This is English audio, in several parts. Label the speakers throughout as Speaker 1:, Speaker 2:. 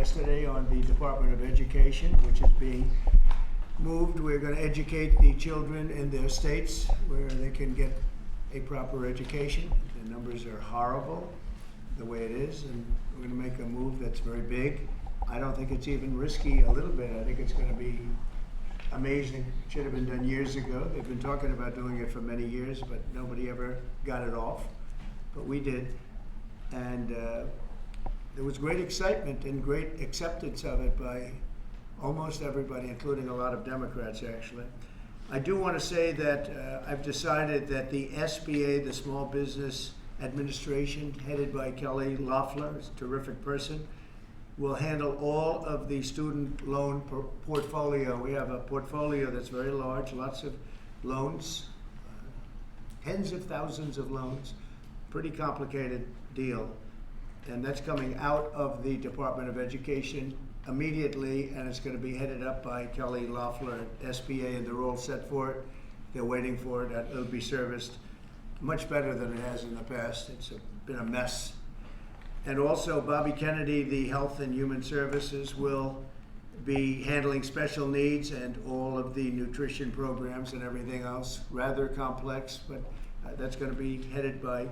Speaker 1: yesterday on the Department of Education, which is being moved. We're going to educate the children in their states where they can get a proper education. The numbers are horrible the way it is, and we're going to make a move that's very big. I don't think it's even risky a little bit. I think it's going to be amazing. It should have been done years ago. They've been talking about doing it for many years, but nobody ever got it off. But we did. And there was great excitement and great acceptance of it by almost everybody, including a lot of Democrats, actually. I do want to say that I've decided that the SBA, the Small Business Administration, headed by Kelly Loeffler, is a terrific person, will handle all of the student loan portfolio. We have a portfolio that's very large, lots of loans, tens of thousands of loans, pretty complicated deal. And that's coming out of the Department of Education immediately, and it's going to be headed up by Kelly Loeffler at SBA, and they're all set for it. They're waiting for it. It'll be serviced much better than it has in the past. It's been a mess. And also, Bobby Kennedy, the Health and Human Services, will be handling special needs and all of the nutrition programs and everything else. Rather complex, but that's going to be headed by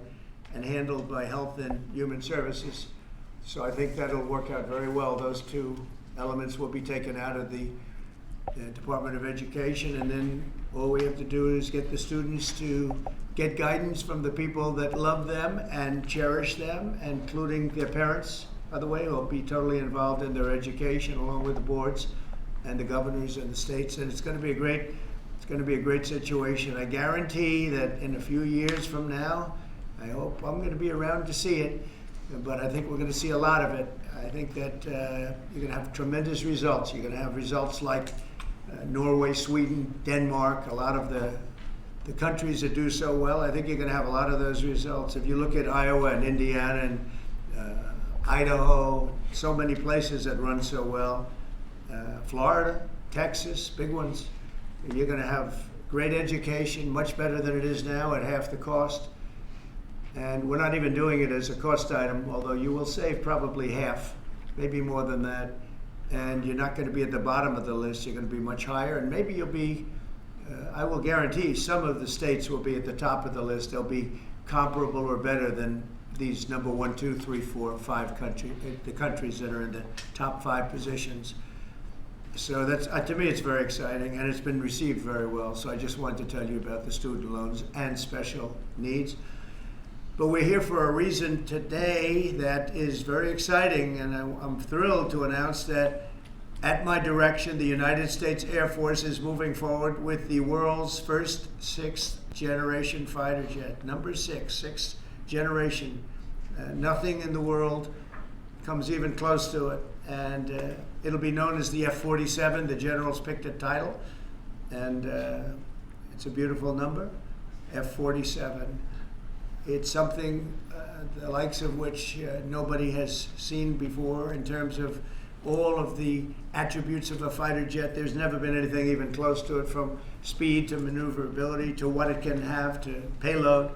Speaker 1: and handled by Health and Human Services. So I think that'll work out very well. Those two elements will be taken out of the Department of Education, and then all we have to do is get the students to get guidance from the people that love them and cherish them, including their parents, by the way, who will be totally involved in their education along with the boards and the governors and the states. And it's going to be a great situation. I guarantee that in a few years from now, I hope I'm going to be around to see it, but I think we're going to see a lot of it. I think that you're going to have tremendous results. You're going to have results like Norway, Sweden, Denmark, a lot of the countries that do so well. I think you're going to have a lot of those results. If you look at Iowa and Indiana and Idaho, so many places that run so well, Florida, Texas, big ones, you're going to have great education, much better than it is now at half the cost. And we're not even doing it as a cost item, although you will save probably half, maybe more than that. And you're not going to be at the bottom of the list. You're going to be much higher. And maybe you'll be, I will guarantee some of the states will be at the top of the list. They'll be comparable or better than these number 1, 2, 3, 4, 5 countries, the countries that are in the top 5 positions. So that's, to me, it's very exciting, and it's been received very well. So I just wanted to tell you about the student loans and special needs. But we're here for a reason today that is very exciting, and I'm thrilled to announce that at my direction, the United States Air Force is moving forward with the world's first 6th generation fighter jet. Number 6, 6th generation. Nothing in the world comes even close to it. And it'll be known as the F-47. The generals picked a title, and it's a beautiful number, F-47. It's something the likes of which nobody has seen before in terms of all of the attributes of a fighter jet. There's never been anything even close to it, from speed to maneuverability to what it can have to payload.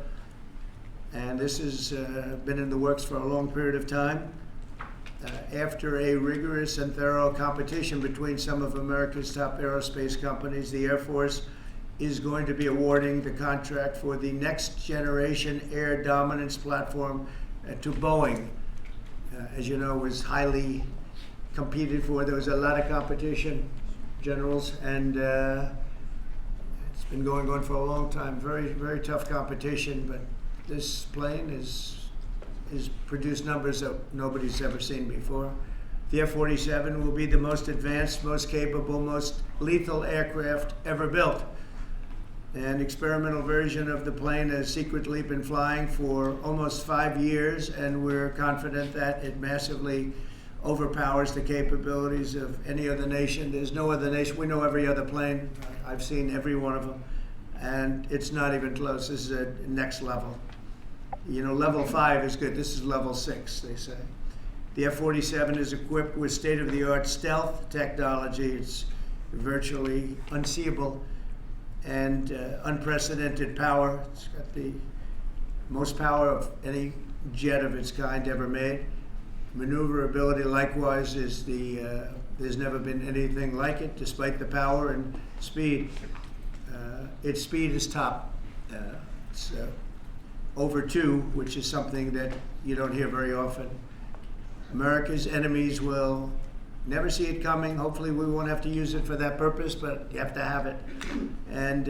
Speaker 1: And this has been in the works for a long period of time. After a rigorous and thorough competition between some of America's top aerospace companies, the Air Force is going to be awarding the contract for the next generation air dominance platform to Boeing. As you know, was highly competed for. There was a lot of competition, generals, and it's been going on for a long time. Very, very tough competition, but this plane is produced numbers that nobody's ever seen before. The F-47 will be the most advanced, most capable, most lethal aircraft ever built. An experimental version of the plane has secretly been flying for almost 5 years, and we're confident that it massively overpowers the capabilities of any other nation. There's no other nation. We know every other plane. I've seen every one of them, and it's not even close. This is a next level. You know, level 5 is good. This is level 6, they say. The F-47 is equipped with state-of-the-art stealth technology. It's virtually unseeable and unprecedented power. It's got the most power of any jet of its kind ever made. maneuverability likewise is there's never been anything like it, despite the power and speed. Its speed is top. It's over 2, which is something that you don't hear very often. America's enemies will never see it coming. Hopefully we won't have to use it for that purpose, but you have to have it. And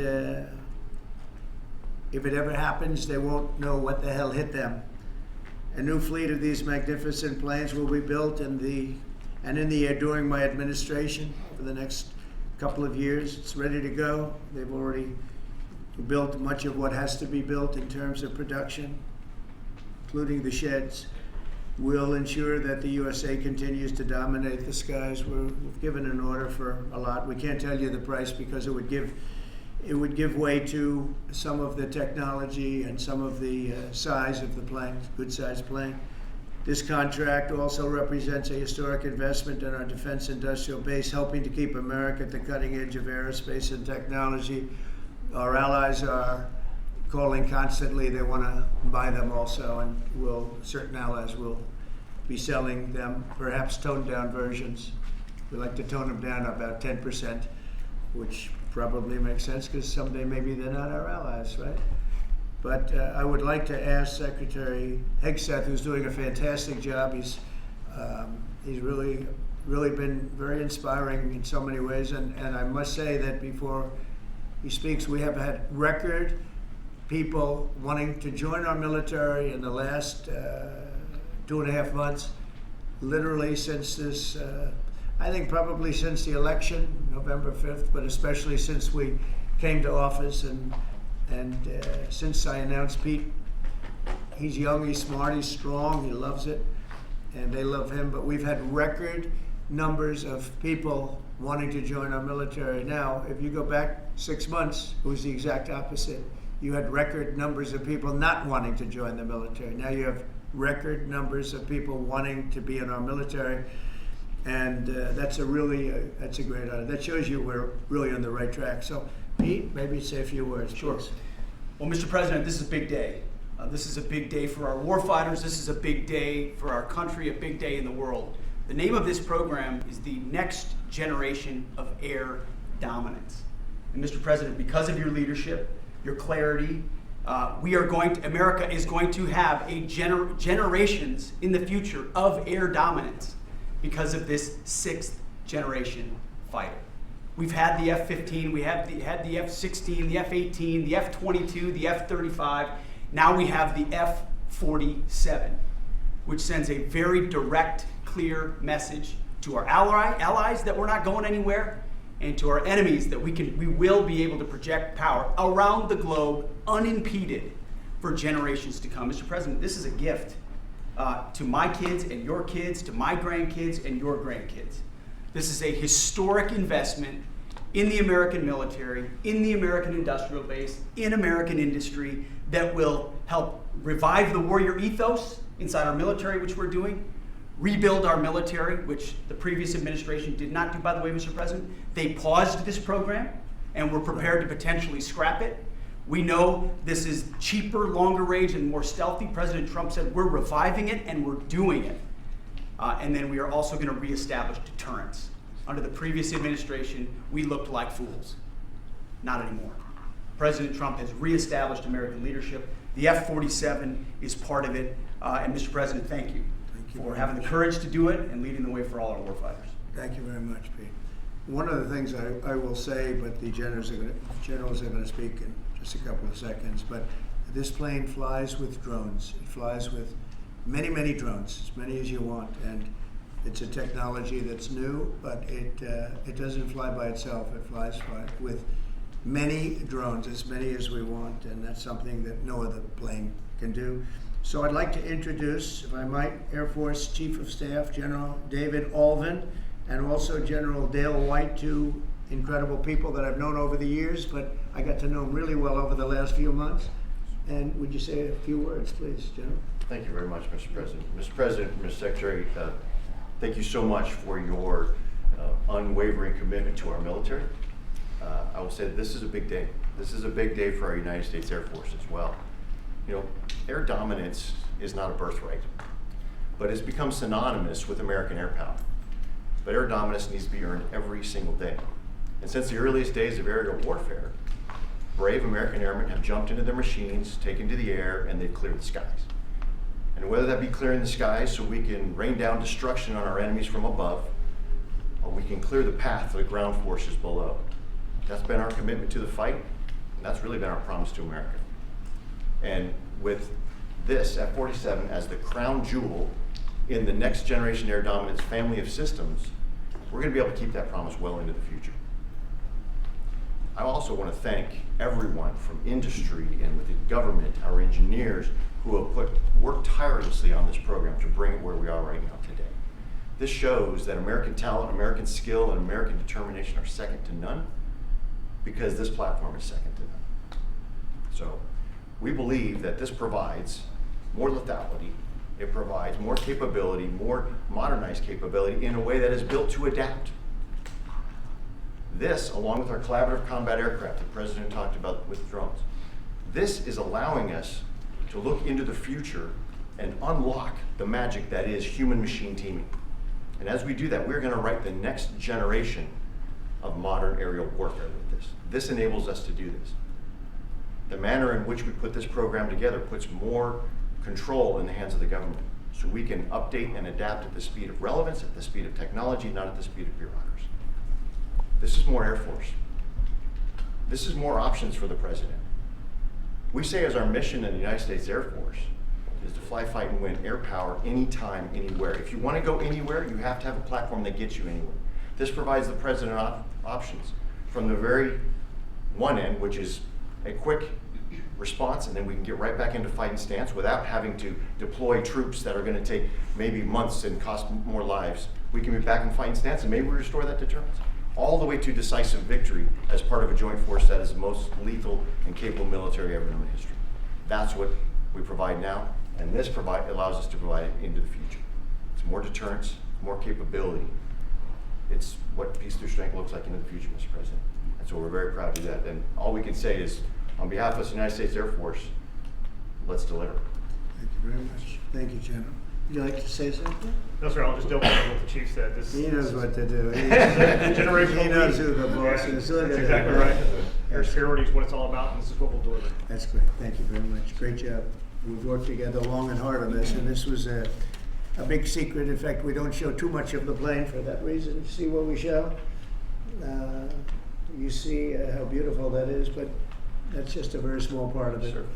Speaker 1: if it ever happens, they won't know what the hell hit them. A new fleet of these magnificent planes will be built in the air during my administration over the next couple of years. It's ready to go. They've already built much of what has to be built in terms of production, including the sheds. Will ensure that the USA continues to dominate the skies. We've given an order for a lot. We can't tell you the price because it would give way to some of the technology and some of the size of the plane, good sized plane. This contract also represents a historic investment in our defense industrial base, helping to keep America at the cutting edge of aerospace and technology. Our allies are calling constantly. They want to buy them also, and certain allies will be selling them, perhaps toned down versions. We like to tone them down about 10%, which probably makes sense because someday maybe they're not our allies, right? But I would like to ask Secretary Hegseth, who's doing a fantastic job. He's really been very inspiring in so many ways, and I must say that before he speaks, we have had record people wanting to join our military in the last 2.5 months, literally since this, I think probably since the election, November 5th, but especially since we came to office and since I announced Pete. He's young, he's smart, he's strong, he loves it, and they love him, but we've had record numbers of people wanting to join our military. Now, if you go back 6 months, it was the exact opposite. You had record numbers of people not wanting to join the military. Now you have record numbers of people wanting to be in our military, and that's a great honor. That shows you we're really on the right track. So, Pete, maybe say a few words.
Speaker 2: Sure.
Speaker 1: Please.
Speaker 2: Well, Mr. President, this is a big day. This is a big day for our warfighters. This is a big day for our country, a big day in the world. The name of this program is the Next Generation of Air Dominance. And Mr. President, because of your leadership, your clarity, America is going to have generations in the future of air dominance because of this 6th generation fighter. We've had the F-15, we had the F-16, the F-18, the F-22, the F-35. Now we have the F-47, which sends a very direct, clear message to our allies that we're not going anywhere, and to our enemies that we will be able to project power around the globe unimpeded for generations to come. Mr. President, this is a gift to my kids and your kids, to my grandkids and your grandkids. This is a historic investment in the American military, in the American industrial base, in American industry that will help revive the warrior ethos inside our military, which we're doing, rebuild our military, which the previous administration did not do, by the way, Mr. President. They paused this program, and we're prepared to potentially scrap it. We know this is cheaper, longer range, and more stealthy. President Trump said we're reviving it, and we're doing it. And then we are also going to reestablish deterrence. Under the previous administration, we looked like fools. Not anymore. President Trump has reestablished American leadership. The F-47 is part of it. And Mr. President, thank you for having the courage to do it and leading the way for all our warfighters.
Speaker 1: Thank you very much, Pete. One of the things I will say, but the generals are going to speak in just a couple of seconds, but this plane flies with drones. It flies with many, many drones, as many as you want, and it's a technology that's new, but it doesn't fly by itself. It flies with many drones, as many as we want, and that's something that no other plane can do. So I'd like to introduce, if I might, Air Force Chief of Staff General David Allvin, and also General Dale White, two incredible people that I've known over the years, but I got to know them really well over the last few months. And would you say a few words, please, General?
Speaker 3: Thank you very much, Mr. President. Mr. President, Mr. Secretary, thank you so much for your unwavering commitment to our military. I will say this is a big day. This is a big day for our United States Air Force as well. You know, air dominance is not a birthright. but it's become synonymous with American air power. But air dominance needs to be earned every single day. And since the earliest days of aerial warfare, brave American airmen have jumped into their machines, taken to the air, and they've cleared the skies. And whether that be clearing the skies so we can rain down destruction on our enemies from above, or we can clear the path for the ground forces below. That's been our commitment to the fight, and that's really been our promise to America. And with this F-47 as the crown jewel in the next generation air dominance family of systems, we're going to be able to keep that promise well into the future. I also want to thank everyone from industry and with the government, our engineers, who have worked tirelessly on this program to bring it where we are right now today. This shows that American talent, American skill, and American determination are second to none, because this platform is second to none. So we believe that this provides more lethality, it provides more capability, more modernized capability in a way that is built to adapt. This, along with our collaborative combat aircraft the President talked about with drones, this is allowing us to look into the future and unlock the magic that is human-machine teaming. And as we do that, we're going to write the next generation of modern aerial warfare with this. This enables us to do this. The manner in which we put this program together puts more control in the hands of the government, so we can update and adapt at the speed of relevance, at the speed of technology, not at the speed of bureaucracy. This is more Air Force. This is more options for the President. We say as our mission in the United States Air Force is to fly, fight, and win air power anytime, anywhere. If you want to go anywhere, you have to have a platform that gets you anywhere. This provides the President options from the very one end, which is a quick response, and then we can get right back into fighting stance without having to deploy troops that are going to take maybe months and cost more lives. We can be back in fighting stance, and maybe we restore that deterrence. All the way to decisive victory as part of a joint force that is the most lethal and capable military ever known in history. That's what we provide now, and this allows us to provide it into the future. It's more deterrence, more capability. It's what peace through strength looks like into the future, Mr. President. And so we're very proud to do that. And all we can say is, on behalf of the United States Air Force, let's deliver.
Speaker 1: Thank you very much. Thank you, General. Would you like to say something?
Speaker 4: No, sir, I'll just double check what the chief said.
Speaker 1: He knows what to do.
Speaker 4: Generational
Speaker 1: He knows
Speaker 4: lead.
Speaker 1: who the boss is. Look at
Speaker 4: That's
Speaker 1: that.
Speaker 4: exactly right. Air security is what it's all about, and this is what we'll deliver.
Speaker 1: That's great. Thank you very much. Great job. We've worked together long and hard on this, and this was a big secret. In fact, we don't show too much of the plane for that reason. You see what we show? You see how beautiful that is, but that's just a very small part of it.
Speaker 3: Sure.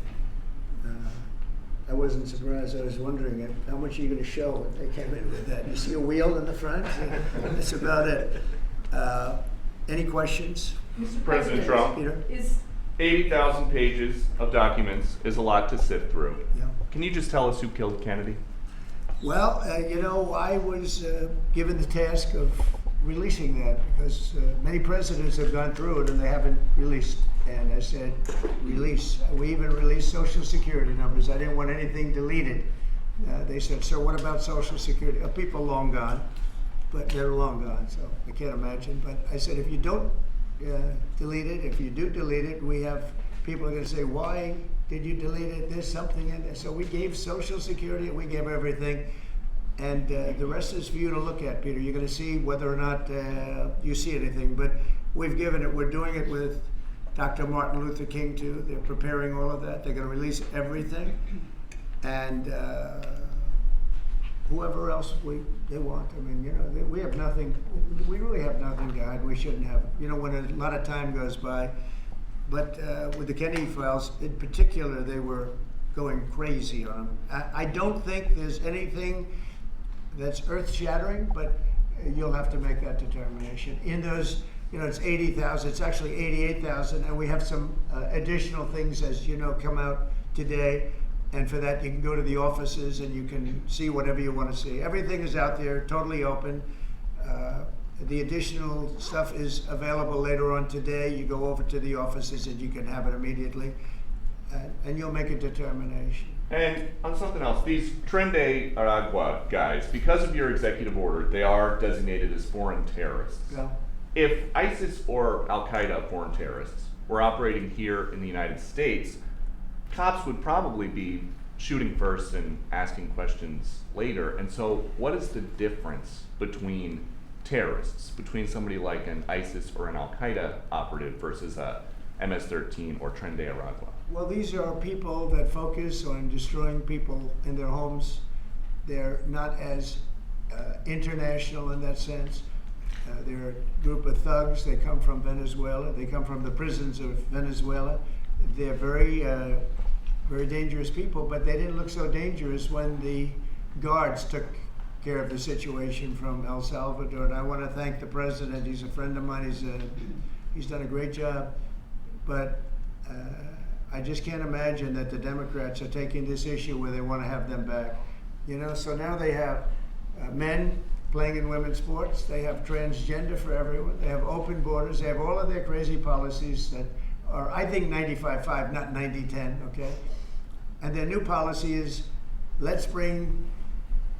Speaker 1: I wasn't surprised. I was wondering how much are you going to show when they came in with that. You see a wheel in the front? That's about it. Any questions?
Speaker 5: Mr. President Trump,
Speaker 1: Peter?
Speaker 5: is
Speaker 6: 80,000 pages of documents is a lot to sift through.
Speaker 1: Yeah.
Speaker 6: Can you just tell us who killed Kennedy?
Speaker 1: Well, I was given the task of releasing that because many presidents have gone through it and they haven't released. And I said, release. We even released Social Security numbers. I didn't want anything deleted. They said, sir, what about Social Security? People long gone, but they're long gone, so I can't imagine. But I said, if you don't delete it, if you do delete it, we have people are going to say, why did you delete it? There's something in there. So we gave Social Security, we gave everything. And the rest is for you to look at, Peter. You're going to see whether or not you see anything. But we've given it. We're doing it with Dr. Martin Luther King, too. They're preparing all of that. They're going to release everything. And whoever else they want. I mean, we have nothing. We really have nothing to hide. We shouldn't have. When a lot of time goes by. But with the Kennedy files, in particular, they were going crazy on them. I don't think there's anything that's earth-shattering, but you'll have to make that determination. In those, it's 80,000. It's actually 88,000, and we have some additional things, as you know, come out today. And for that, you can go to the offices and you can see whatever you want to see. Everything is out there, totally open. The additional stuff is available later on today. You go over to the offices and you can have it immediately, and you'll make a determination.
Speaker 6: And on something else, these Tren de Aragua guys, because of your executive order, they are designated as foreign terrorists.
Speaker 1: Yeah.
Speaker 6: If ISIS or Al-Qaeda foreign terrorists were operating here in the United States, cops would probably be shooting first and asking questions later. And so what is the difference between terrorists, between somebody like an ISIS or an Al-Qaeda operative versus a MS-13 or Tren de Aragua?
Speaker 1: Well, these are people that focus on destroying people in their homes. They're not as international in that sense. They're a group of thugs. They come from Venezuela. They come from the prisons of Venezuela. They're very, very dangerous people, but they didn't look so dangerous when the guards took care of the situation from El Salvador. And I want to thank the president. He's a friend of mine. He's done a great job. But I just can't imagine that the Democrats are taking this issue where they want to have them back. You know, so now they have men playing in women's sports. They have transgender for everyone. They have open borders. They have all of their crazy policies that are, I think, 95-5, not 90-10, okay? And their new policy is, let's bring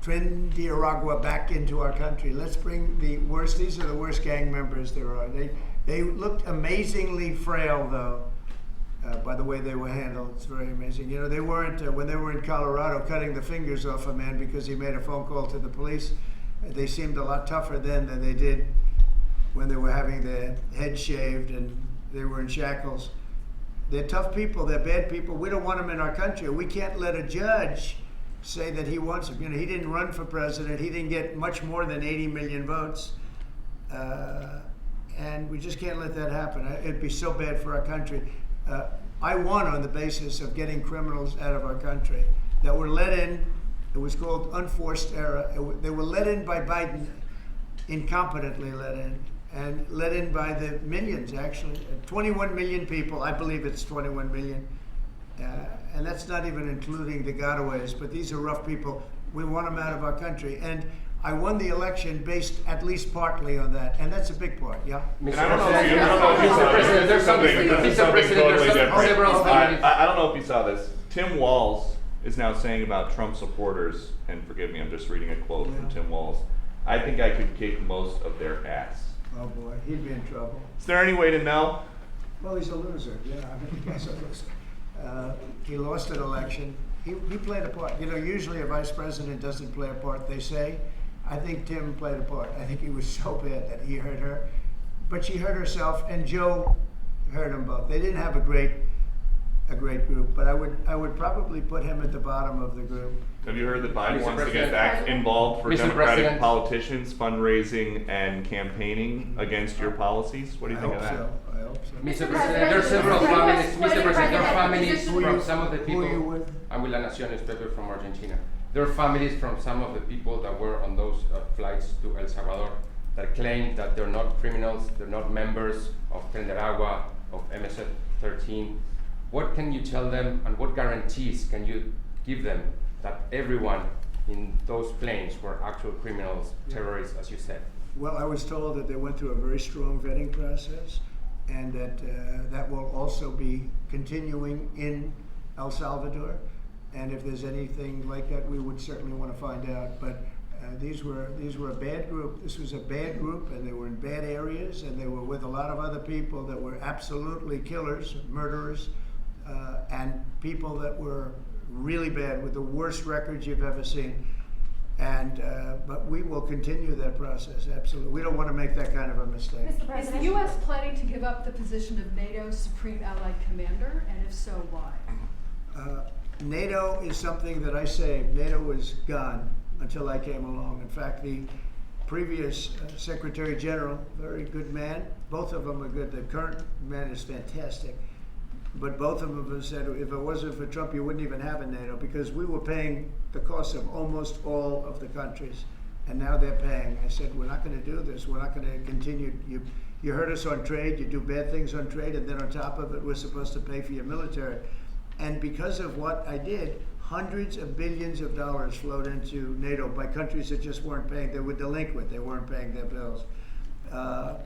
Speaker 1: Tren de Aragua back into our country. Let's bring the worst, these are the worst gang members there are. They looked amazingly frail, though, by the way they were handled. It's very amazing. You know, they weren't, when they were in Colorado cutting the fingers off a man because he made a phone call to the police, they seemed a lot tougher then than they did when they were having their head shaved and they were in shackles. They're tough people. They're bad people. We don't want them in our country. We can't let a judge say that he wants them. You know, he didn't run for president. He didn't get much more than 80 million votes. And we just can't let that happen. It'd be so bad for our country. I won on the basis of getting criminals out of our country that were let in. It was called unforced error. They were let in by Biden, incompetently let in, and let in by the millions, actually. 21 million people, I believe it's 21 million. And that's not even including the gotaways, but these are rough people. We want them out of our country. And I won the election based at least partly on that, and that's a big part, yeah?
Speaker 6: And I don't know if you saw this. Tim Walz is now saying about Trump supporters, and forgive me, I'm just reading a quote from Tim Walz, I think I could kick most of their ass.
Speaker 1: Oh boy, he'd be in trouble.
Speaker 6: Is there any way to know?
Speaker 1: Well, he's a loser, yeah, I mean, he's a loser. He lost an election. He played a part. You know, usually a vice president doesn't play a part, they say. I think Tim played a part. I think he was so bad that he hurt her. But she hurt herself, and Joe hurt them both. They didn't have a great group, but I would probably put him at the bottom of the group.
Speaker 6: Have you heard that Biden
Speaker 5: Mr.
Speaker 6: wants to get
Speaker 5: President.
Speaker 6: back involved for
Speaker 5: Mr.
Speaker 6: Democratic
Speaker 5: President.
Speaker 6: politicians fundraising and campaigning against your policies? What do you think of that?
Speaker 1: I hope so.
Speaker 5: Mr. President, there are several families. Mr. President, there are families
Speaker 1: Who
Speaker 5: from
Speaker 1: you-
Speaker 5: some of the
Speaker 1: who are you
Speaker 5: people.
Speaker 1: with?
Speaker 5: I'm with La Nación newspaper from Argentina. There are families from some of the people that were on those flights to El Salvador that claim that they're not criminals, they're not members of Tren de Aragua, of MS-13. What can you tell them, and what guarantees can you give them that everyone in those planes were actual criminals, terrorists, as you said?
Speaker 1: Well, I was told that they went through a very strong vetting process, and that that will also be continuing in El Salvador. And if there's anything like that, we would certainly want to find out. But these were a bad group. This was a bad group, and they were in bad areas, and they were with a lot of other people that were absolutely killers, murderers, and people that were really bad with the worst records you've ever seen. And but we will continue that process, absolutely. We don't want to make that kind of a mistake.
Speaker 7: Mr.
Speaker 8: Is the
Speaker 7: President,
Speaker 8: U.S. planning to give up the position of NATO's Supreme Allied Commander, and if so, why?
Speaker 1: NATO is something that I saved. NATO was gone until I came along. In fact, the previous Secretary General, very good man, both of them are good. The current man is fantastic. But both of them have said, if it wasn't for Trump, you wouldn't even have a NATO, because we were paying the cost of almost all of the countries. And now they're paying. I said, we're not going to do this. We're not going to continue. You hurt us on trade. You do bad things on trade. And then on top of it, we're supposed to pay for your military. And because of what I did, hundreds of billions of dollars flowed into NATO by countries that just weren't paying. They were delinquent. They weren't paying their bills.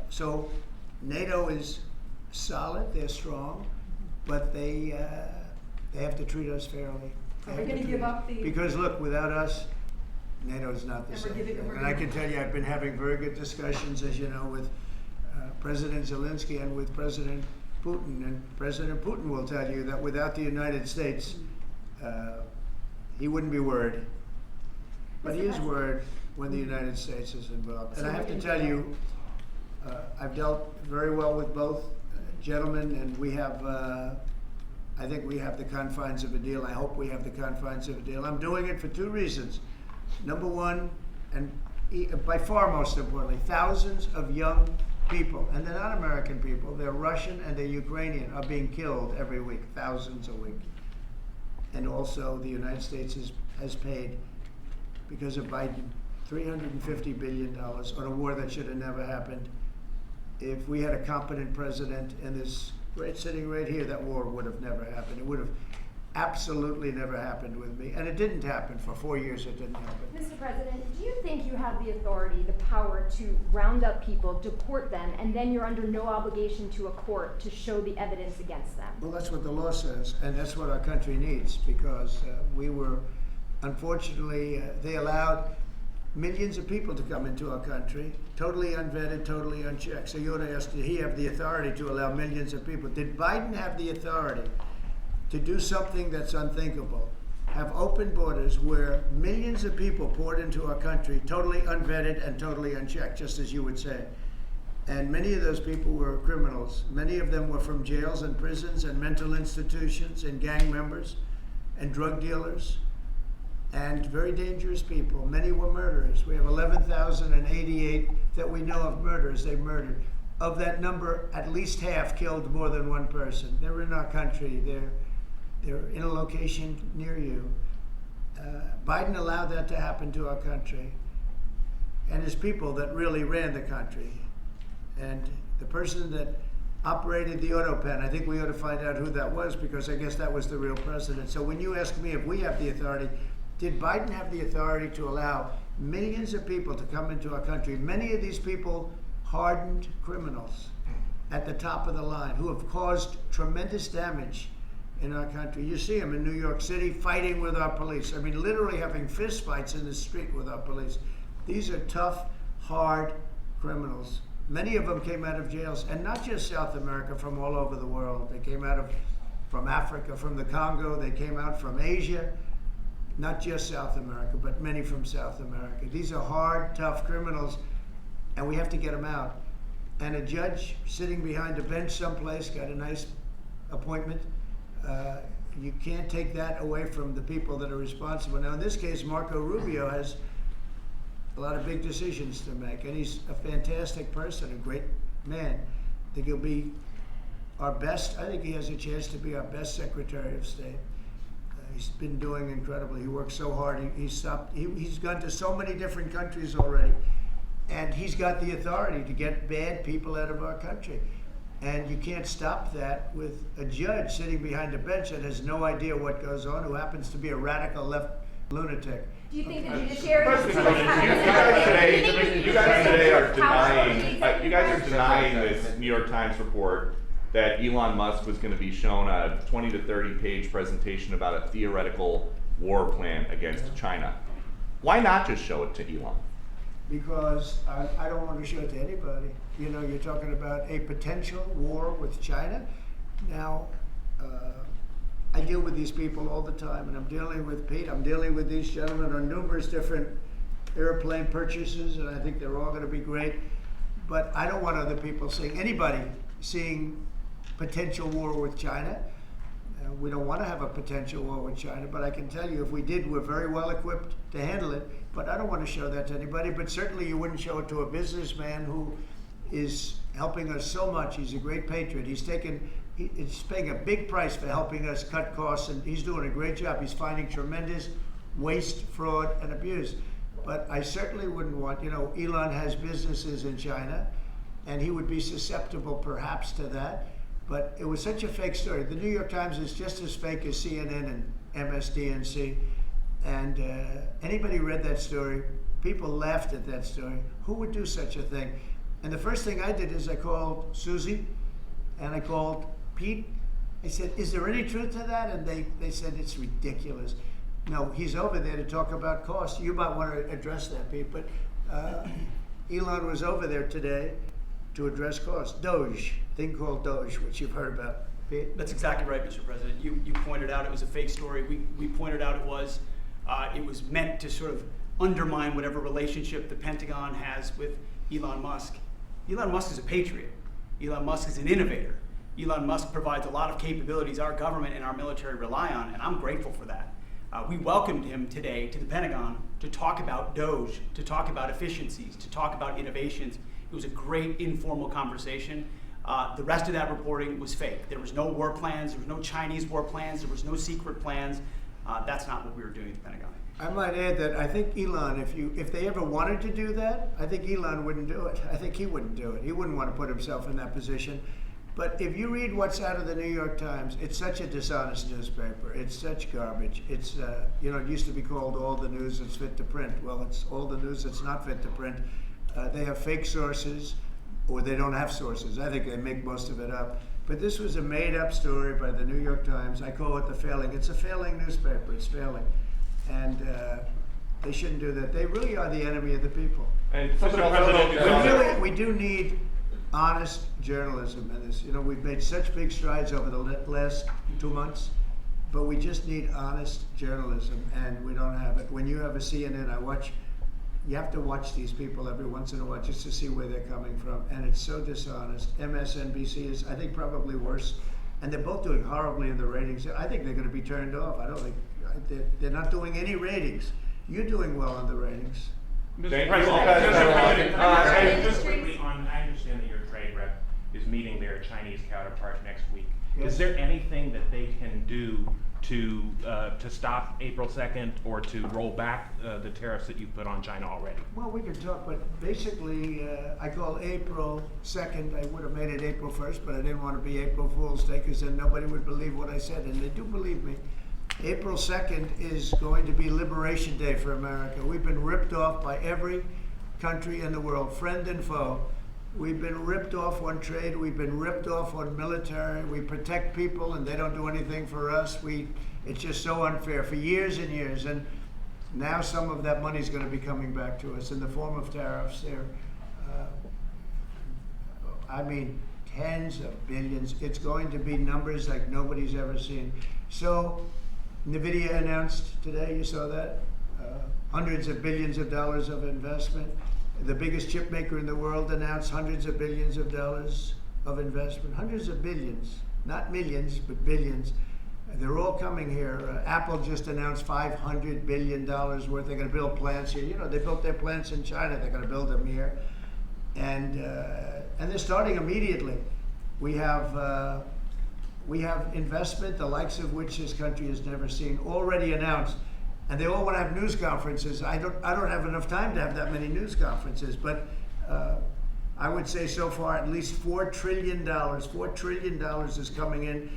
Speaker 1: So NATO is solid. They're strong. But they have to treat us fairly.
Speaker 8: Are we going to give up the?
Speaker 1: Because look, without us, NATO's not the
Speaker 8: And
Speaker 1: same.
Speaker 8: we're giving- we're
Speaker 1: And I
Speaker 8: giving-
Speaker 1: can tell you, I've been having very good discussions, as you know, with President Zelensky and with President Putin. And President Putin will tell you that without the United States, he wouldn't be worried. But he is worried when the United States is involved. And I have to tell you, I've dealt very well with both gentlemen, and we have, I think we have the confines of a deal. I hope we have the confines of a deal. I'm doing it for two reasons. Number one, and by far most importantly, thousands of young people, and they're not American people, they're Russian and they're Ukrainian, are being killed every week, thousands a week. And also the United States has paid, because of Biden, $350 billion on a war that should have never happened. If we had a competent president in this sitting right here, that war would have never happened. It would have absolutely never happened with me. And it didn't happen. For 4 years it didn't happen.
Speaker 7: Mr. President, do you think you have the authority, the power to round up people, deport them, and then you're under no obligation to a court to show the evidence against them?
Speaker 1: Well, that's what the law says, and that's what our country needs, because we were, unfortunately, they allowed millions of people to come into our country, totally unvetted, totally unchecked. So you ought to ask, did he have the authority to allow millions of people? Did Biden have the authority to do something that's unthinkable? Have open borders where millions of people poured into our country, totally unvetted and totally unchecked, just as you would say. And many of those people were criminals. Many of them were from jails and prisons and mental institutions and gang members and drug dealers and very dangerous people. Many were murderers. We have 11,088 that we know of murders they've murdered. Of that number, at least half killed more than one person. They're in our country. They're in a location near you. Biden allowed that to happen to our country. And his people that really ran the country. And the person that operated the auto pen, I think we ought to find out who that was, because I guess that was the real president. So when you ask me if we have the authority, did Biden have the authority to allow millions of people to come into our country? Many of these people, hardened criminals at the top of the line who have caused tremendous damage in our country. You see them in New York City fighting with our police. I mean, literally having fist fights in the street with our police. These are tough, hard criminals. Many of them came out of jails, and not just South America, from all over the world. They came out from Africa, from the Congo. They came out from Asia. Not just South America, but many from South America. These are hard, tough criminals, and we have to get them out. And a judge sitting behind a bench someplace got a nice appointment. You can't take that away from the people that are responsible. Now, in this case, Marco Rubio has a lot of big decisions to make, and he's a fantastic person, a great man. I think he'll be our best. I think he has a chance to be our best Secretary of State. He's been doing incredibly. He works so hard. He's gone to so many different countries already, and he's got the authority to get bad people out of our country. And you can't stop that with a judge sitting behind a bench that has no idea what goes on, who happens to be a radical left lunatic.
Speaker 7: Do you think the judiciary is
Speaker 6: You guys today are denying this New York Times report that Elon Musk was going to be shown a 20 to 30 page presentation about a theoretical war plan against China. Why not just show it to Elon?
Speaker 1: Because I don't want to show it to anybody. You know, you're talking about a potential war with China. Now, I deal with these people all the time, and I'm dealing with Pete, I'm dealing with these gentlemen on numerous different airplane purchases, and I think they're all going to be great. But I don't want other people seeing, anybody seeing potential war with China. We don't want to have a potential war with China, but I can tell you if we did, we're very well equipped to handle it. But I don't want to show that to anybody, but certainly you wouldn't show it to a businessman who is helping us so much. He's a great patriot. He's paying a big price for helping us cut costs, and he's doing a great job. He's finding tremendous waste, fraud, and abuse. But I certainly wouldn't want, Elon has businesses in China, and he would be susceptible perhaps to that. But it was such a fake story. The New York Times is just as fake as CNN and MSDNC. And anybody read that story, people laughed at that story. Who would do such a thing? And the first thing I did is I called Susie and I called Pete. I said, is there any truth to that? And they said, it's ridiculous. No, he's over there to talk about cost. You might want to address that, Pete. But Elon was over there today to address cost. Doge, thing called Doge, which you've heard about. Pete?
Speaker 2: That's exactly right, Mr. President. You pointed out it was a fake story. We pointed out it was. It was meant to sort of undermine whatever relationship the Pentagon has with Elon Musk. Elon Musk is a patriot. Elon Musk is an innovator. Elon Musk provides a lot of capabilities our government and our military rely on, and I'm grateful for that. We welcomed him today to the Pentagon to talk about DOGE, to talk about efficiencies, to talk about innovations. It was a great informal conversation. The rest of that reporting was fake. There was no war plans, there was no Chinese war plans, there was no secret plans. That's not what we were doing at the Pentagon.
Speaker 1: I might add that I think Elon, if they ever wanted to do that, I think Elon wouldn't do it. I think he wouldn't do it. He wouldn't want to put himself in that position. But if you read what's out of the New York Times, it's such a dishonest newspaper. It's such garbage. It's, it used to be called all the news that's fit to print. Well, it's all the news that's not fit to print. They have fake sources, or they don't have sources. I think they make most of it up. But this was a made-up story by the New York Times. I call it the failing. It's a failing newspaper. It's failing. And they shouldn't do that. They really are the enemy of the people.
Speaker 4: And Mr. President,
Speaker 1: We do need honest journalism in this. We've made such big strides over the last 2 months, but we just need honest journalism, and we don't have it. When you have a CNN, you have to watch these people every once in a while just to see where they're coming from, and it's so dishonest. MSNBC is, I think, probably worse, and they're both doing horribly in the ratings. I think they're going to be turned off. I don't think they're not doing any ratings. You're doing well on the ratings.
Speaker 4: Mr.
Speaker 9: President,
Speaker 7: President.
Speaker 9: just quickly on, I understand that your trade rep is meeting their Chinese counterpart next week.
Speaker 1: Yes.
Speaker 9: Is there anything that they can do to stop April 2nd or to roll back the tariffs that you've put on China already?
Speaker 1: Well, we can talk, but basically, I call April 2nd. I would have made it April 1st, but I didn't want to be April Fool's Day because then nobody would believe what I said, and they do believe me. April 2nd is going to be Liberation Day for America. We've been ripped off by every country in the world, friend and foe. We've been ripped off on trade. We've been ripped off on military. We protect people, and they don't do anything for us. It's just so unfair for years and years. And now some of that money is going to be coming back to us in the form of tariffs. Tens of billions. It's going to be numbers like nobody's ever seen. So NVIDIA announced today, you saw that, hundreds of billions of dollars of investment. The biggest chip maker in the world announced hundreds of billions of dollars of investment. Hundreds of billions, not millions, but billions. They're all coming here. Apple just announced $500 billion worth. They're going to build plants here. They built their plants in China. They're going to build them here. And they're starting immediately. We have investment, the likes of which this country has never seen, already announced. And they all want to have news conferences. I don't have enough time to have that many news conferences, but I would say so far at least $4 trillion. $4 trillion is coming in.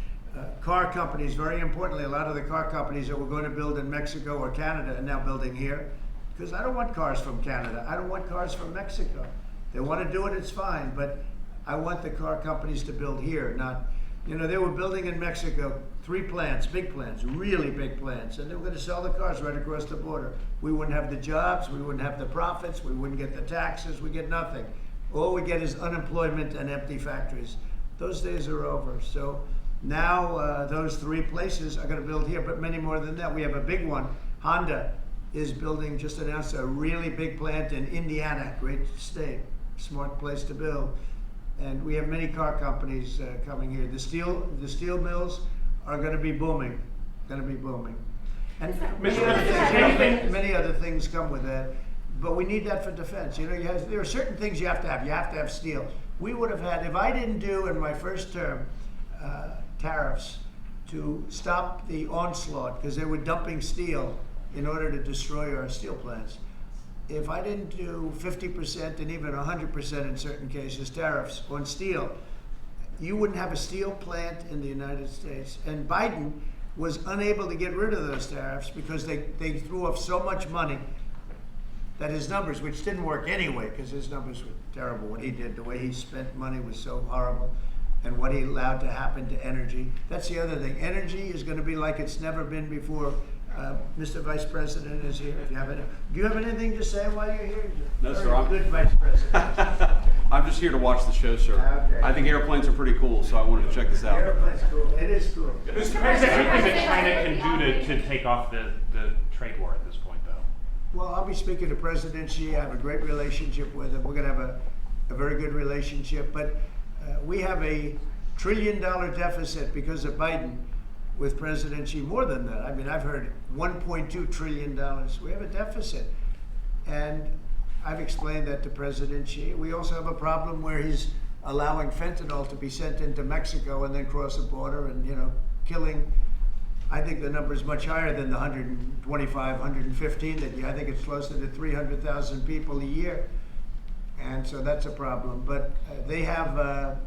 Speaker 1: Car companies, very importantly, a lot of the car companies that were going to build in Mexico or Canada are now building here. Because I don't want cars from Canada. I don't want cars from Mexico. They want to do it, it's fine, but I want the car companies to build here, not, they were building in Mexico 3 plants, big plants, really big plants, and they were going to sell the cars right across the border. We wouldn't have the jobs, we wouldn't have the profits, we wouldn't get the taxes, we get nothing. All we get is unemployment and empty factories. Those days are over. So now those 3 places are going to build here, but many more than that. We have a big one. Honda is building, just announced a really big plant in Indiana, great state, smart place to build. And we have many car companies coming here. The steel mills are going to be booming, And many other things come with that, but we need that for defense. There are certain things you have to have. You have to have steel. We would have had, if I didn't do in my first term tariffs to stop the onslaught, because they were dumping steel in order to destroy our steel plants. If I didn't do 50% and even 100% in certain cases tariffs on steel, you wouldn't have a steel plant in the United States. And Biden was unable to get rid of those tariffs because they threw off so much money that his numbers, which didn't work anyway because his numbers were terrible, what he did, the way he spent money was so horrible, and what he allowed to happen to energy. That's the other thing. Energy is going to be like it's never been before. Mr. Vice President is here. Do you have anything to say while you're here?
Speaker 10: No, sir.
Speaker 1: Good Vice President.
Speaker 10: I'm just here to watch the show, sir.
Speaker 1: Okay.
Speaker 10: I think airplanes are pretty cool, so I wanted to check this out.
Speaker 1: Airplane's cool. It is cool.
Speaker 9: Mr. President, anything that China can do to take off the trade war at this point, though.
Speaker 1: Well, I'll be speaking to President Xi. I have a great relationship with him. We're going to have a very good relationship. But we have a $1 trillion deficit because of Biden with President Xi. More than that. I mean, I've heard $1.2 trillion. We have a deficit. And I've explained that to President Xi. We also have a problem where he's allowing fentanyl to be sent into Mexico and then cross the border and, killing. I think the number is much higher than the 125, 115 that I think it's closer to 300,000 people a year. And so that's a problem. But they have a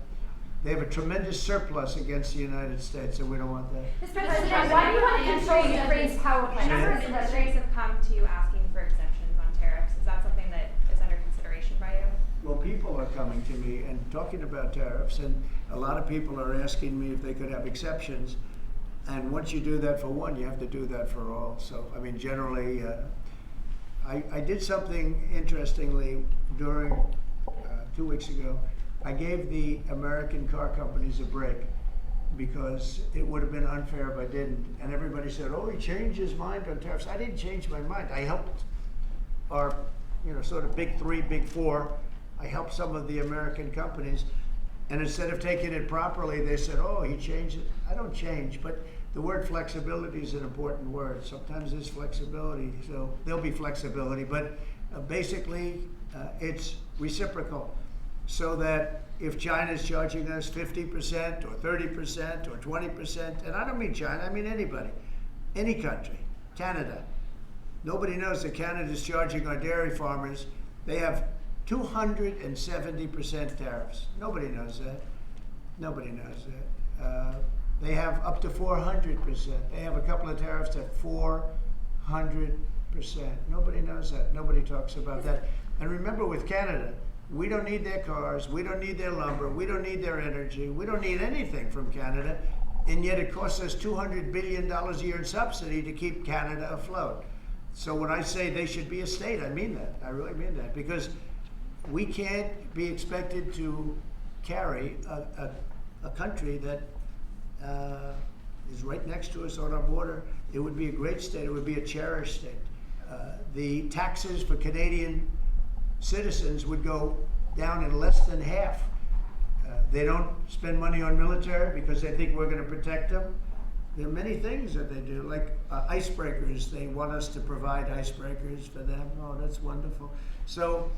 Speaker 1: tremendous surplus against the United States, and we don't want that.
Speaker 7: Mr. President, why do you want to control Ukraine's power plant?
Speaker 11: Members of industries have come to you asking for exemptions on tariffs. Is that something that is under consideration by you?
Speaker 1: Well, people are coming to me and talking about tariffs, and a lot of people are asking me if they could have exceptions. And once you do that for one, you have to do that for all. So, I mean, generally, I did something interestingly during 2 weeks ago. I gave the American car companies a break because it would have been unfair if I didn't. And everybody said, oh, he changed his mind on tariffs. I didn't change my mind. I helped our, sort of big three, big four. I helped some of the American companies. And instead of taking it properly, they said, oh, he changed it. I don't change, but the word flexibility is an important word. Sometimes there's flexibility, so there'll be flexibility, but basically it's reciprocal. So that if China's charging us 50% or 30% or 20%, and I don't mean China, I mean anybody, any country, Canada. Nobody knows that Canada's charging our dairy farmers. They have 270% tariffs. Nobody knows that. Nobody knows that. They have up to 400%. They have a couple of tariffs at 400%. Nobody knows that. Nobody talks about that. And remember, with Canada, we don't need their cars, we don't need their lumber, we don't need their energy, we don't need anything from Canada, and yet it costs us $200 billion a year in subsidy to keep Canada afloat. So when I say they should be a state, I mean that. I really mean that, because we can't be expected to carry a country that is right next to us on our border. It would be a great state. It would be a cherished state. The taxes for Canadian citizens would go down in less than half. They don't spend money on military because they think we're going to protect them. There are many things that they do, like icebreakers. They want us to provide icebreakers for them. Oh, that's wonderful. So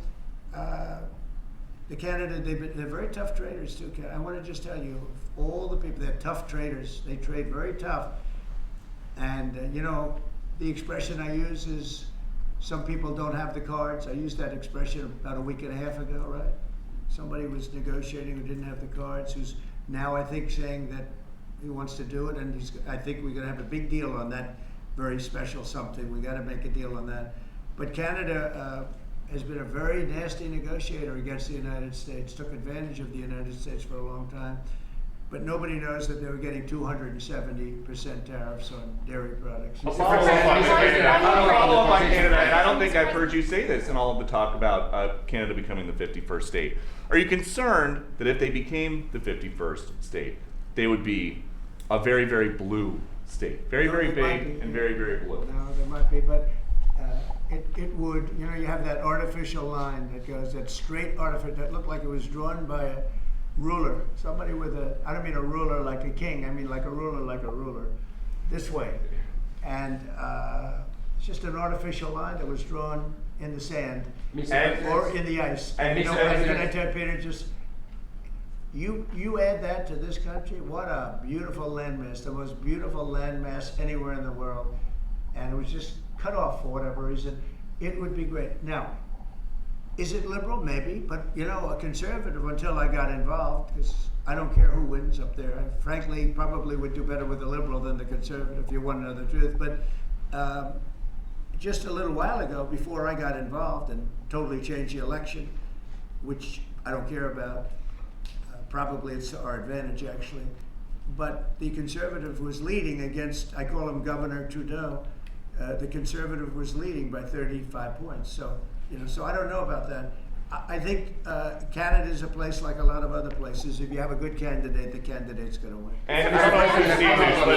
Speaker 1: the Canada, they're very tough traders too. I want to just tell you, all the people, they're tough traders. They trade very tough. And the expression I use is, some people don't have the cards. I used that expression about a week and a half ago, right? Somebody was negotiating who didn't have the cards, who's now, I think, saying that he wants to do it, and I think we're going to have a big deal on that very special something. We got to make a deal on that. But Canada has been a very nasty negotiator against the United States, took advantage of the United States for a long time. But nobody knows that they were getting 270% tariffs on dairy products.
Speaker 6: A follow-up on Canada, and I don't think I've heard you say this in all of the talk about Canada becoming the 51st state. Are you concerned that if they became the 51st state, they would be a very, very blue state? Very, very big and very, very blue.
Speaker 1: No, there might be, but it would, you have that artificial line that goes, that straight artificial, that looked like it was drawn by a ruler. Somebody with I don't mean a ruler like a king, I mean like a ruler, this way. And it's just an artificial line that was drawn in the sand or in the ice. And can I tell you, Peter, just, you add that to this country, what a beautiful landmass, the most beautiful landmass anywhere in the world. And it was just cut off for whatever reason. It would be great. Now, is it liberal? Maybe, but a conservative until I got involved, because I don't care who wins up there. I frankly probably would do better with a liberal than the conservative, if you want to know the truth. But just a little while ago, before I got involved and totally changed the election, which I don't care about, probably it's to our advantage actually, but the conservative was leading against, I call him Governor Trudeau, the conservative was leading by 35 points. So, so I don't know about that. I think Canada's a place like a lot of other places. If you have a good candidate, the candidate's going to win.
Speaker 6: And I don't know if you've seen this, but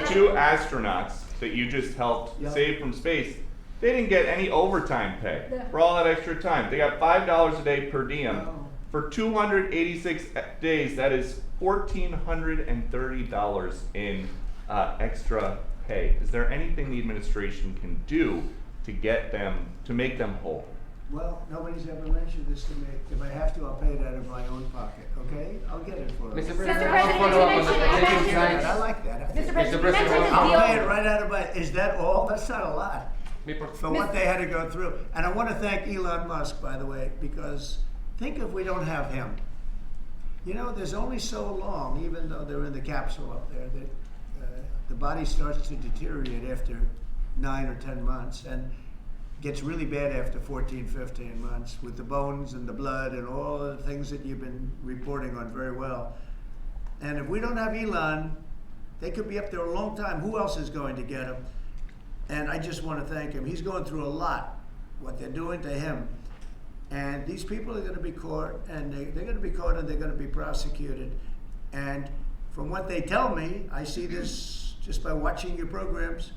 Speaker 6: the two astronauts that you just helped
Speaker 1: Yeah.
Speaker 6: save from space, they didn't get any overtime pay
Speaker 8: Yeah.
Speaker 6: for all that extra time. They got $5 a day per diem.
Speaker 1: Oh.
Speaker 6: For 286 days, that is $1,430 in extra pay. Is there anything the administration can do to get them, to make them whole?
Speaker 1: Well, nobody's ever mentioned this to me. If I have to, I'll pay it out of my own pocket, okay? I'll get it for them.
Speaker 5: Mr.
Speaker 7: Mr.
Speaker 5: President,
Speaker 7: President,
Speaker 5: I'll follow up on the
Speaker 7: you mentioned-
Speaker 5: potential sites.
Speaker 1: I like that.
Speaker 7: Mr. President, you
Speaker 5: President,
Speaker 7: mentioned
Speaker 1: I'll
Speaker 7: the
Speaker 1: pay it
Speaker 7: deal.
Speaker 1: right out of my, is that all? That's not a lot.
Speaker 5: Me por-
Speaker 1: For what they had to go through. And I want to thank Elon Musk, by the way, because think if we don't have him. You know, there's only so long, even though they're in the capsule up there, that the body starts to deteriorate after 9 or 10 months and gets really bad after 14, 15 months with the bones and the blood and all the things that you've been reporting on very well. And if we don't have Elon, they could be up there a long time. Who else is going to get him? And I just want to thank him. He's going through a lot, what they're doing to him. And these people are going to be caught, and they're going to be caught, and they're going to be prosecuted. And from what they tell me, I see this just by watching your programs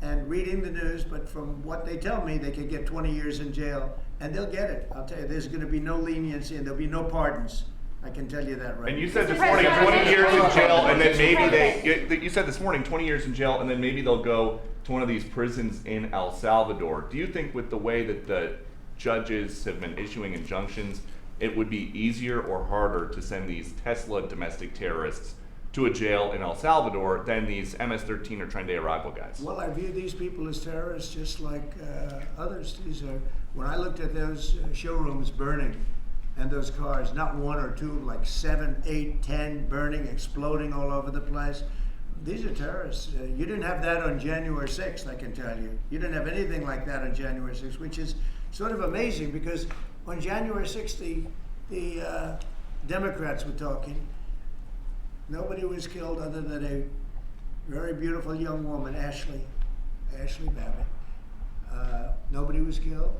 Speaker 1: and reading the news, but from what they tell me, they could get 20 years in jail, and they'll get it. I'll tell you, there's going to be no leniency, and there'll be no pardons. I can tell you that right
Speaker 6: And you
Speaker 1: now.
Speaker 6: said
Speaker 7: Mr.
Speaker 6: this morning
Speaker 7: President,
Speaker 6: 20 years in jail, and then
Speaker 7: Mr.
Speaker 6: maybe
Speaker 7: President.
Speaker 6: you said this morning 20 years in jail, and then maybe they'll go to one of these prisons in El Salvador. Do you think with the way that the judges have been issuing injunctions, it would be easier or harder to send these Tesla domestic terrorists to a jail in El Salvador than these MS-13 or Tren de Aragua guys?
Speaker 1: Well, I view these people as terrorists just like others. These are, when I looked at those showrooms burning and those cars, not one or two, like 7, 8, 10 burning, exploding all over the place. These are terrorists. You didn't have that on January 6th, I can tell you. You didn't have anything like that on January 6th, which is sort of amazing because on January 6th, the Democrats were talking. Nobody was killed other than a very beautiful young woman, Ashley Babbitt. Nobody was killed.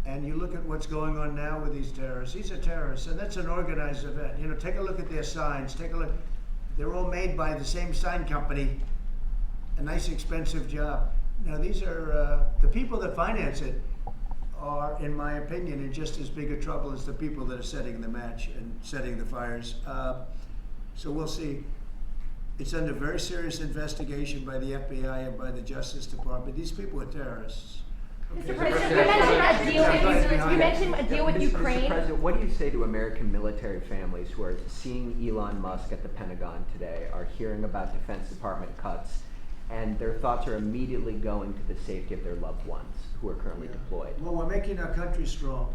Speaker 1: And you look at what's going on now with these terrorists. These are terrorists, and that's an organized event. You know, take a look at their signs. Take a look. They're all made by the same sign company. A nice, expensive job. Now, these are the people that finance it are, in my opinion, in just as big a trouble as the people that are setting the match and setting the fires. So we'll see. It's under very serious investigation by the FBI and by the Justice Department. These people are terrorists.
Speaker 7: Mr. President, you mentioned a deal with Ukraine.
Speaker 12: Mr. President, what do you say to American military families who are seeing Elon Musk at the Pentagon today, are hearing about Defense Department cuts, and their thoughts are immediately going to the safety of their loved ones who are currently deployed?
Speaker 1: Well, we're making our country strong.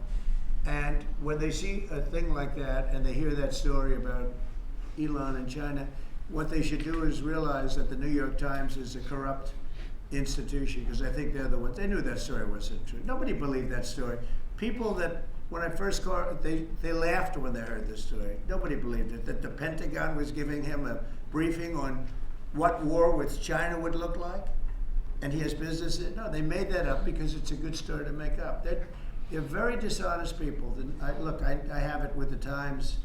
Speaker 1: And when they see a thing like that and they hear that story about Elon and China, what they should do is realize that the New York Times is a corrupt institution, because I think they're the ones. They knew that story wasn't true. Nobody believed that story. People that, when I first called, they laughed when they heard this story. Nobody believed it, that the Pentagon was giving him a briefing on what war with China would look like, and he has business in it. No, they made that up because it's a good story to make up. They're very dishonest people. Look, I have it with the Times,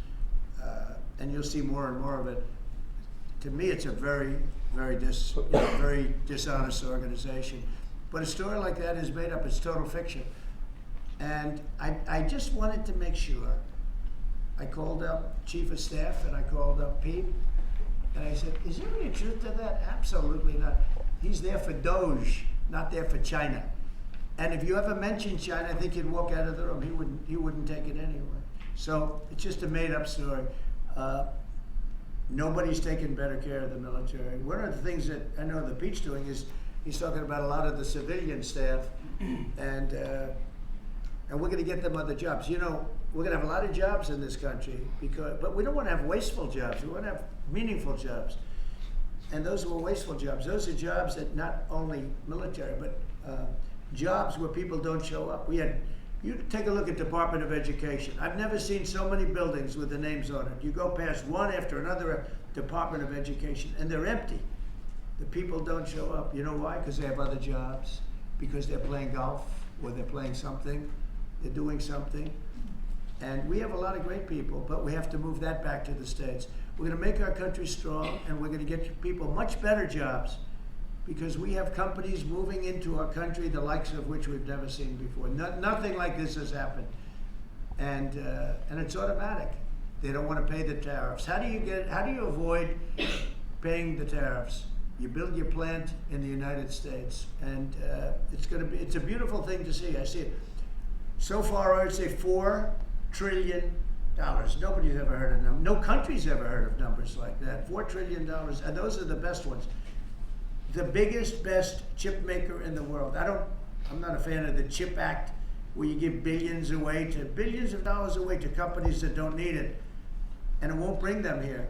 Speaker 1: and you'll see more and more of it. To me, it's a very dishonest organization. But a story like that is made up. It's total fiction. And I just wanted to make sure. I called up Chief of Staff and I called up Pete, and I said, is there any truth to that? Absolutely not. He's there for Doge, not there for China. And if you ever mention China, I think he'd walk out of the room. He wouldn't take it anyway. So it's just a made up story. Nobody's taking better care of the military. One of the things that I know that Pete's doing is he's talking about a lot of the civilian staff, and we're going to get them other jobs. You know, we're going to have a lot of jobs in this country, but we don't want to have wasteful jobs. We want to have meaningful jobs. And those were wasteful jobs. Those are jobs that not only military, but jobs where people don't show up. You take a look at Department of Education. I've never seen so many buildings with the names on it. You go past one after another Department of Education, and they're empty. The people don't show up. You know why? Because they have other jobs, because they're playing golf, or they're playing something. They're doing something. And we have a lot of great people, but we have to move that back to the States. We're going to make our country strong, and we're going to get people much better jobs, because we have companies moving into our country, the likes of which we've never seen before. Nothing like this has happened. And it's automatic. They don't want to pay the tariffs. How do you avoid paying the tariffs? You build your plant in the United States, and it's a beautiful thing to see. I see it. So far, I would say $4 trillion. Nobody's ever heard of them. No country's ever heard of numbers like that. $4 trillion, and those are the best ones. The biggest, best chip maker in the world. I'm not a fan of the CHIP Act, where you give billions of dollars away to companies that don't need it, and it won't bring them here.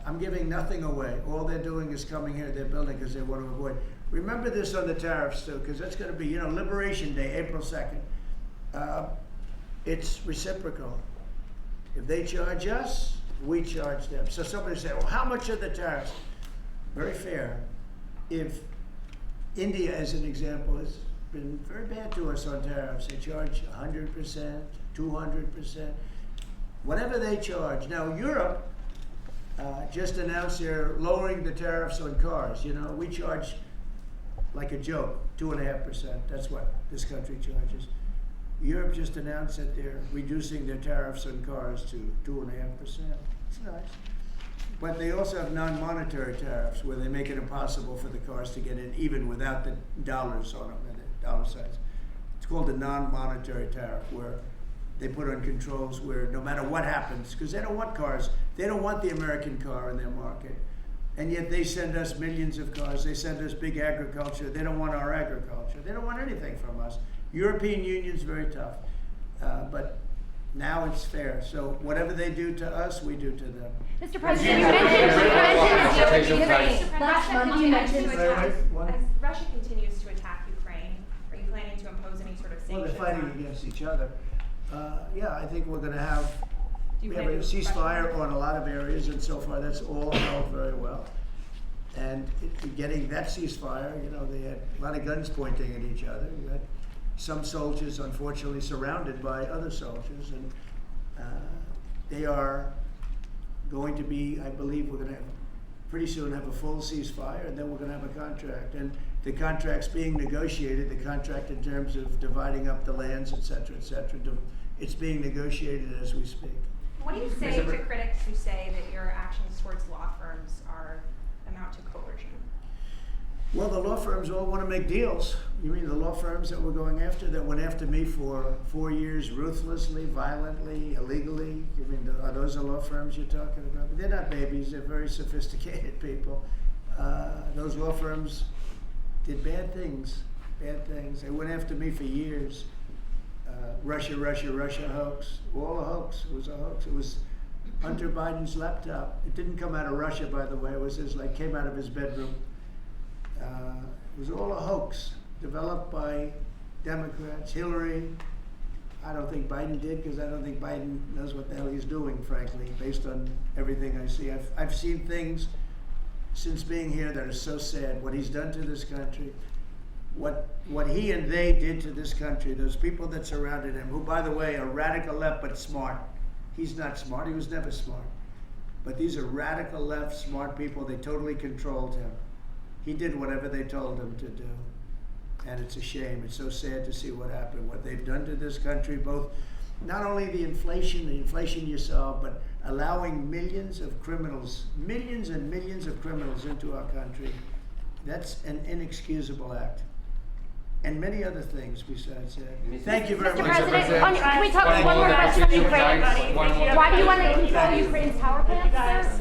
Speaker 1: I'm giving nothing away. All they're doing is coming here, they're building because they want to avoid. Remember this on the tariffs too, because that's going to be, Liberation Day, April 2nd. It's reciprocal. If they charge us, we charge them. So somebody said, well, how much are the tariffs? Very fair. If India, as an example, has been very bad to us on tariffs, they charge 100%, 200%, whatever they charge. Now, Europe just announced they're lowering the tariffs on cars. We charge like a joke, 2.5%. That's what this country charges. Europe just announced that they're reducing their tariffs on cars to 2.5%. It's nice. But they also have non-monetary tariffs, where they make it impossible for the cars to get in, even without the dollars on them and the dollar signs. It's called a non-monetary tariff, where they put on controls where no matter what happens, because they don't want cars, they don't want the American car in their market. And yet they send us millions of cars, they send us big agriculture, they don't want our agriculture, they don't want anything from us. European Union's very tough, but now it's fair. So whatever they do to us, we do to them.
Speaker 7: Mr. President, you mentioned last month you mentioned
Speaker 11: as Russia continues to attack Ukraine, are you planning to impose any sort of sanctions?
Speaker 1: Well, they're fighting against each other. Yeah, I think we're going to have a ceasefire on a lot of areas, and so far that's all held very well. And getting that ceasefire, they had a lot of guns pointing at each other. You had some soldiers, unfortunately, surrounded by other soldiers, and they are going to be, I believe, we're going to pretty soon have a full ceasefire, and then we're going to have a contract. And the contract's being negotiated, the contract in terms of dividing up the lands, et cetera, it's being negotiated as we speak.
Speaker 11: What do you say to critics who say that your actions towards law firms amount to coercion?
Speaker 1: Well, the law firms all want to make deals. You mean the law firms that we're going after, that went after me for 4 years, ruthlessly, violently, illegally? You mean, are those the law firms you're talking about? They're not babies, they're very sophisticated people. Those law firms did bad things. They went after me for years. Russia hoax, all a hoax. It was a hoax. It was Hunter Biden's laptop. It didn't come out of Russia, by the way. It was came out of his bedroom. It was all a hoax, developed by Democrats. Hillary, I don't think Biden did, because I don't think Biden knows what the hell he's doing, frankly, based on everything I see. I've seen things since being here that are so sad. What he's done to this country, what he and they did to this country, those people that surrounded him, who, by the way, are radical left but smart. He's not smart. He was never smart. But these are radical left, smart people. They totally controlled him. He did whatever they told him to do. And it's a shame. It's so sad to see what happened, what they've done to this country, both not only the inflation you saw, but allowing millions and millions of criminals into our country. That's an inexcusable act. And many other things besides that. Thank you very
Speaker 7: Mr.
Speaker 1: much.
Speaker 7: President, can we talk one more question on Ukraine? Why do you want to control Ukraine's power plants, sir?